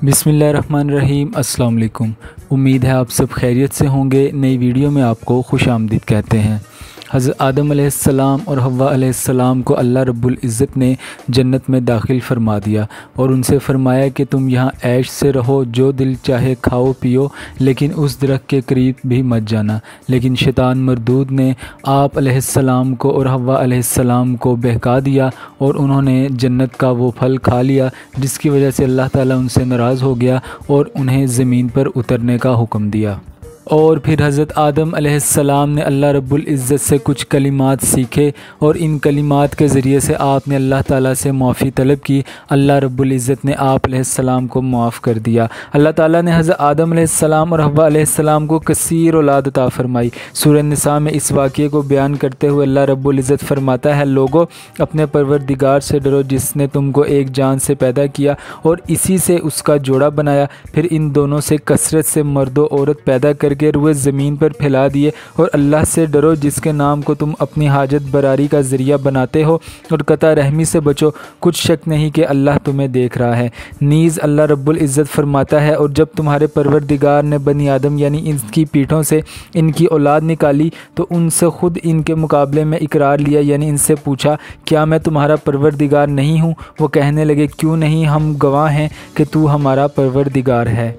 बिस्मिल्लाहिर्रहमानिर्रहीम। अस्सलाम वालेकुम। उम्मीद है आप सब खैरियत से होंगे। नई वीडियो में आपको खुश आमदीद कहते हैं। हज़रत आदम अलैहिस्सलाम और हव्वा अलैहिस्सलाम को अल्लाह रब्बुल इज़्ज़त ने जन्नत में दाखिल फरमा दिया और उनसे फ़रमाया कि तुम यहाँ ऐश से रहो, जो दिल चाहे खाओ पियो, लेकिन उस दरख्त के करीब भी मत जाना। लेकिन शैतान मरदूद ने आप अलैहिस्सलाम को और हव्वा अलैहिस्सलाम को बहका दिया और उन्होंने जन्नत का वो फल खा लिया, जिसकी वजह से अल्लाह ताला उनसे नाराज़ हो गया और उन्हें ज़मीन पर उतरने का हुक्म दिया। और फिर हज़रत आदम अलैहिस्सलाम ने अल्लाह रब्बुल इज़्ज़त से कुछ कलिमात सीखे और इन कलिमात के ज़रिए से आपने अल्लाह ताला से माफ़ी तलब की। अल्लाह रब्बुल इज़्ज़त ने आप अलैहिस्सलाम को माफ़ कर दिया। अल्लाह ताला ने हज़रत आदम अलैहिस्सलाम और हव्वा अलैहिस्सलाम को कसीर औलाद अता फ़रमाई। सूरह निसा में इस वाक़ये को बयान करते हुए अल्लाह रब्बुल इज़्ज़त फ़रमाता है, लोगो अपने परवरदिगार से डरो जिसने तुमको एक जान से पैदा किया और इसी से उसका जोड़ा बनाया, फिर इन दोनों से कसरत से मर्द व औरत पैदा कर के रुए ज़मीन पर फैला दिए। और अल्लाह से डरो जिसके नाम को तुम अपनी हाजत बरारी का ज़रिया बनाते हो और कता रहमी से बचो, कुछ शक नहीं कि अल्लाह तुम्हें देख रहा है। नीज़ अल्लाह रब्बुल इज़्ज़त फरमाता है, और जब तुम्हारे परवरदिगार ने बनी आदम यानी इनकी पीठों से इनकी औलाद निकाली तो उनसे ख़ुद इनके मुकाबले में इकरार लिया, यानी इनसे पूछा क्या मैं तुम्हारा परवरदिगार नहीं हूँ। वो कहने लगे क्यों नहीं, हम गवाह हैं कि तू हमारा परवरदिगार है।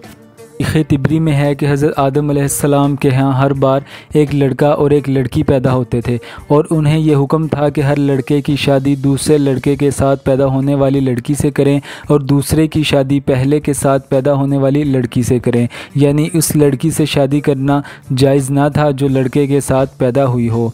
तिबरी में है कि हज़रत आदम अलैहिस्सलाम के यहाँ हर बार एक लड़का और एक लड़की पैदा होते थे और उन्हें यह हुक्म था कि हर लड़के की शादी दूसरे लड़के के साथ पैदा होने वाली लड़की से करें और दूसरे की शादी पहले के साथ पैदा होने वाली लड़की से करें, यानी उस लड़की से शादी करना जायज़ ना था जो लड़के के साथ पैदा हुई हो।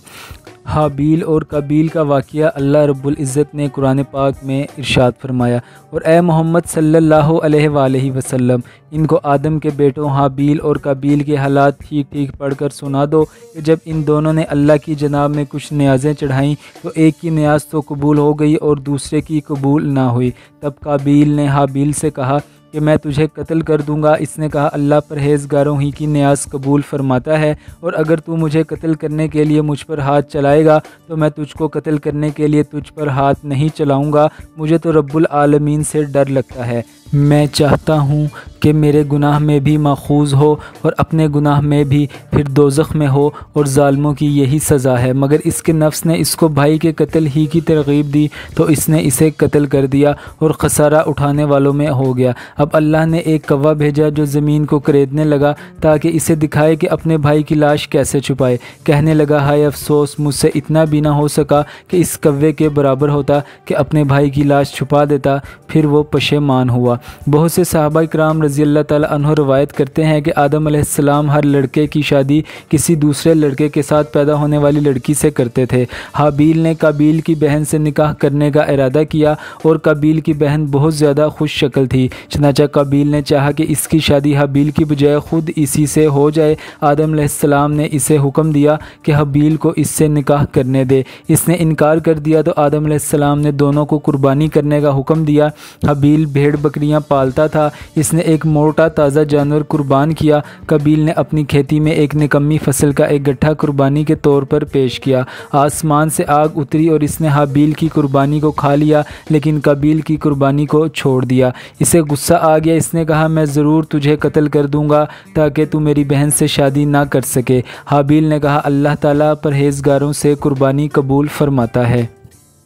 हाबील और कबील का वाक़या अल्लाह रब्बुल इज़्ज़त ने कुरान पाक में इरशाद फरमाया, और ए मोहम्मद सल्लल्लाहु अलैहि वसल्लम इनको आदम के बेटों हाबील और कबील के हालात ठीक ठीक पढ़कर सुना दो कि जब इन दोनों ने अल्लाह की जनाब में कुछ न्याज़ें चढ़ाईं तो एक की न्याज़ तो कबूल हो गई और दूसरे की कबूल ना हुई। तब कबील ने हाबील से कहा कि मैं तुझे कत्ल कर दूंगा। इसने कहा अल्लाह परहेज़गारों ही की न्याज़ कबूल फरमाता है, और अगर तू मुझे कत्ल करने के लिए मुझ पर हाथ चलाएगा तो मैं तुझको कत्ल करने के लिए तुझ पर हाथ नहीं चलाऊंगा। मुझे तो रब्बुल आलमीन से डर लगता है। मैं चाहता हूँ कि मेरे गुनाह में भी माखूज़ हो और अपने गुनाह में भी, फिर दोज़ख में हो, और ज़ालिमों की यही सज़ा है। मगर इसके नफ्स ने इसको भाई के कत्ल ही की तरग़ीब दी तो इसने इसे कत्ल कर दिया और खसारा उठाने वालों में हो गया। अब अल्लाह ने एक कौवा भेजा जो ज़मीन को करेदने लगा ताकि इसे दिखाए कि अपने भाई की लाश कैसे छुपाए। कहने लगा हाय अफसोस, मुझसे इतना भी ना हो सका कि इस कौवे के बराबर होता कि अपने भाई की लाश छुपा देता। फिर वो पशेमान हुआ। बहुत से सहाबा इकराम रज़ी अल्लाह ताला अन्हु रवायत करते हैं कि आदम अलैहिस्सलाम हर लड़के की शादी किसी दूसरे लड़के के साथ पैदा होने वाली लड़की से करते थे। हाबील ने काबील की बहन से निकाह करने का इरादा किया और काबील की बहन बहुत ज़्यादा खुश शक्ल थी, चनाचा काबील ने चाहा कि इसकी शादी हाबील की बजाय ख़ुद इसी से हो जाए। आदम अलैहिस्सलाम ने इसे हुक्म दिया कि हाबील को इससे निकाह करने दे। इसने इनकार कर दिया तो आदम अलैहिस्सलाम ने दोनों को कुर्बानी करने का हुक्म दिया। हाबील भेड़ बकरियां पालता था, इसने एक मोटा ताज़ा जानवर कुर्बान किया। कबील ने अपनी खेती में एक निकम्मी फसल का एक गट्ठा कुर्बानी के तौर पर पेश किया। आसमान से आग उतरी और इसने हाबील की कुर्बानी को खा लिया, लेकिन कबील की कुर्बानी को छोड़ दिया। इसे गुस्सा आ गया। इसने कहा मैं ज़रूर तुझे कत्ल कर दूंगा ताकि तू मेरी बहन से शादी ना कर सके। हाबील ने कहा अल्लाह ताला परहेज़गारों से कुर्बानी कबूल फरमाता है।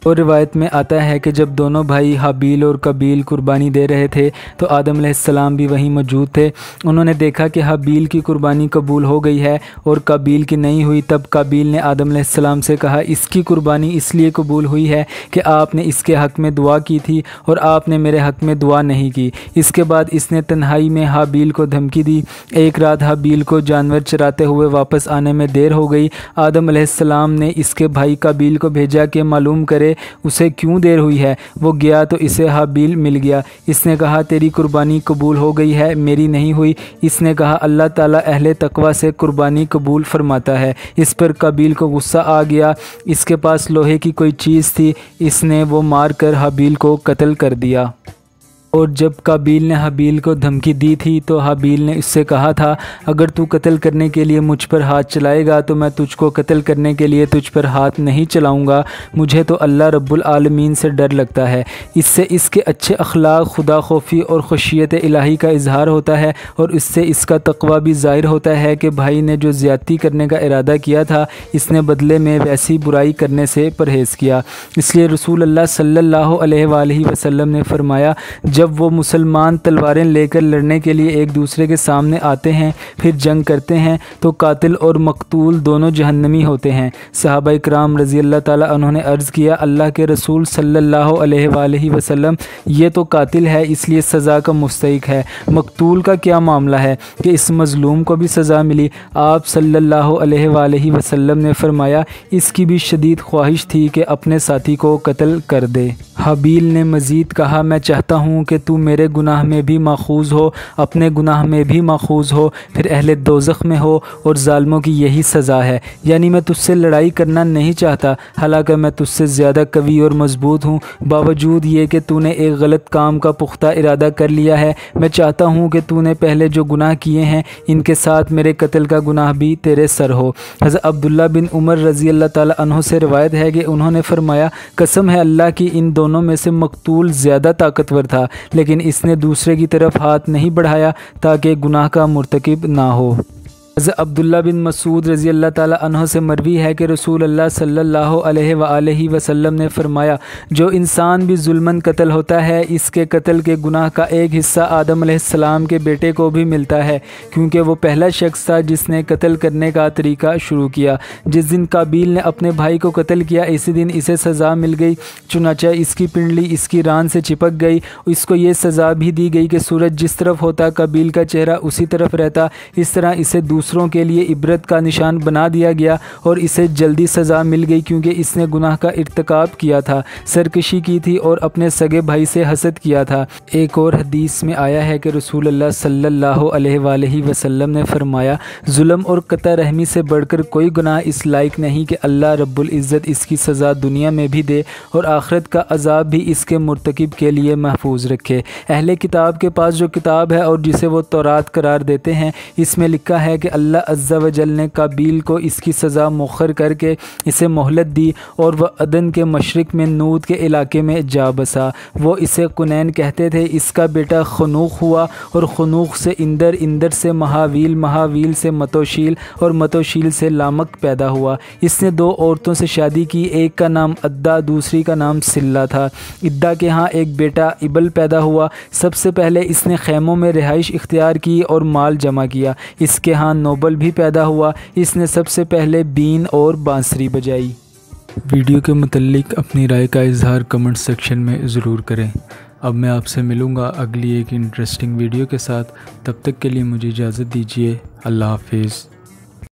और रिवायत में आता है कि जब दोनों भाई हाबील और कबील कुर्बानी दे रहे थे तो आदम अलैहिस्सलाम भी वहीं मौजूद थे। उन्होंने देखा कि हाबील की कुर्बानी कबूल हो गई है और कबील की नहीं हुई। तब कबील ने आदम अलैहिस्सलाम से कहा इसकी कुर्बानी इसलिए कबूल हुई है कि आपने इसके हक़ में दुआ की थी और आपने मेरे हक़ में दुआ नहीं की। इसके बाद इसने तन्हाई में हाबील को धमकी दी। एक रात हाबील को जानवर चराते हुए वापस आने में देर हो गई। आदम अलैहिस्सलाम ने इसके भाई कबील को भेजा कि मालूम करे उसे क्यों देर हुई है। वो गया तो इसे हाबील मिल गया। इसने कहा तेरी कुर्बानी कबूल हो गई है, मेरी नहीं हुई। इसने कहा अल्लाह ताला अहले तकवा से कुर्बानी कबूल फरमाता है। इस पर कबील को गुस्सा आ गया। इसके पास लोहे की कोई चीज़ थी, इसने वो मार कर हाबील को कत्ल कर दिया। और जब काबील ने हाबील को धमकी दी थी तो हाबील ने इससे कहा था, अगर तू कत्ल करने के लिए मुझ पर हाथ चलाएगा तो मैं तुझको कत्ल करने के लिए तुझ पर हाथ नहीं चलाऊंगा। मुझे तो अल्लाह रब्बुल आलमीन से डर लगता है। इससे इसके अच्छे अखलाक, खुदा खौफी और खुशियत इलाही का इजहार होता है और इससे इसका तकवा भी ज़ाहिर होता है कि भाई ने जो ज़्यादती करने का इरादा किया था इसने बदले में वैसी बुराई करने से परहेज़ किया। इसलिए रसूल अल्लाह सल्लल्लाहु अलैहि वसल्लम ने फरमाया, जब वो मुसलमान तलवारें लेकर लड़ने के लिए एक दूसरे के सामने आते हैं फिर जंग करते हैं तो कातिल और मकतूल दोनों जहन्नमी होते हैं। सहाबा इकराम रज़ी अल्लाह ताला उन्होंने अर्ज़ किया, अल्लाह के रसूल सल्लल्लाहु अलैहि वसल्लम, ये तो कातिल है इसलिए सज़ा का मुस्तहिक है, मकतूल का क्या मामला है कि इस मज़लूम को भी सज़ा मिली? आप सल्लल्लाहु अलैहि वसल्लम ने फरमाया, इसकी भी शदीद ख्वाहिश थी कि अपने साथी को कत्ल कर दे। हाबील ने मज़ीद कहा, मैं चाहता हूँ कि तू मेरे गुनाह में भी माखूज़ हो, अपने गुनाह में भी माखूज़ हो, फिर अहले दोज़ख में हो और ज़ालिमों की यही सज़ा है। यानी मैं तुझसे लड़ाई करना नहीं चाहता, हालांकि मैं तुझसे ज़्यादा कवी और मजबूत हूँ। बावजूद ये कि तूने एक गलत काम का पुख्ता इरादा कर लिया है, मैं चाहता हूँ कि तूने पहले जो गुनाह किए हैं इनके साथ मेरे कत्ल का गुनाह भी तेरे सर हो। हज़रत अब्दुल्ला बिन उमर रज़ी अल्लाह ताला अन्हु से रिवायत है कि उन्होंने फरमाया, कसम है अल्लाह की, इन दोनों में से मकतूल ज़्यादा ताकतवर था, लेकिन इसने दूसरे की तरफ हाथ नहीं बढ़ाया ताकि गुनाह का मुर्तकिब ना हो। अब्दुल्ला बिन मसूद रज़ी अल्लाह ताला अन्हु से मरवी है कि रसूल अल्लाह सल्लल्लाहु अलैहि वसल्लम ने फरमाया, जो इंसान भी जुल्मन कत्ल होता है इसके कत्ल के गुनाह का एक हिस्सा आदम अलैहिस्सलाम के बेटे को भी मिलता है, क्योंकि वो पहला शख्स था जिसने कत्ल करने का तरीका शुरू किया। जिस दिन काबील ने अपने भाई को कत्ल किया इसी दिन इसे सज़ा मिल गई, चुनांचे इसकी पिंडली इसकी रान से चिपक गई। इसको ये सज़ा भी दी गई कि सूरज जिस तरफ होता काबील का चेहरा उसी तरफ रहता। इस तरह इसे दूसरों के लिए इबरत का निशान बना दिया गया और इसे जल्दी सज़ा मिल गई क्योंकि इसने गुनाह का इर्तिकाब किया था, सरकशी की थी और अपने सगे भाई से हसद किया था। एक और हदीस में आया है कि रसूल अल्लाह सल्लल्लाहु अलैहि वसल्लम ने फरमाया, जुल्म और कता रहमी से बढ़कर कोई गुनाह इस लायक नहीं कि अल्लाह रब्बुल इज़्ज़त इसकी सज़ा दुनिया में भी दे और आखिरत का अज़ाब भी इसके मुर्तकिब के लिए महफूज रखे। अहले किताब के पास जो किताब है और जिसे वो तौरात करार देते हैं, इसमें लिखा है कि अल्लाह अज़्ज़ा व जल ने काबील को इसकी सज़ा मुखर करके इसे मोहलत दी और वह अदन के मशरिक़ में नूद के इलाके में जा बसा। वो इसे कुनैन कहते थे। इसका बेटा खनूख हुआ और खनूख से इंदर, इंदर से महावील, महावील से मतोशील और मतोशील से लामक पैदा हुआ। इसने दो औरतों से शादी की, एक का नाम अद्दा दूसरी का नाम सिल्ला था। इद्दा के यहाँ एक बेटा इबल पैदा हुआ। सबसे पहले इसने खैमों में रिहाइश इख्तियार की और माल जमा किया। इसके यहाँ नोबल भी पैदा हुआ। इसने सबसे पहले बीन और बांसुरी बजाई। वीडियो के मुतल्लिक अपनी राय का इजहार कमेंट सेक्शन में ज़रूर करें। अब मैं आपसे मिलूँगा अगली एक इंटरेस्टिंग वीडियो के साथ। तब तक के लिए मुझे इजाज़त दीजिए। अल्लाह हाफिज़।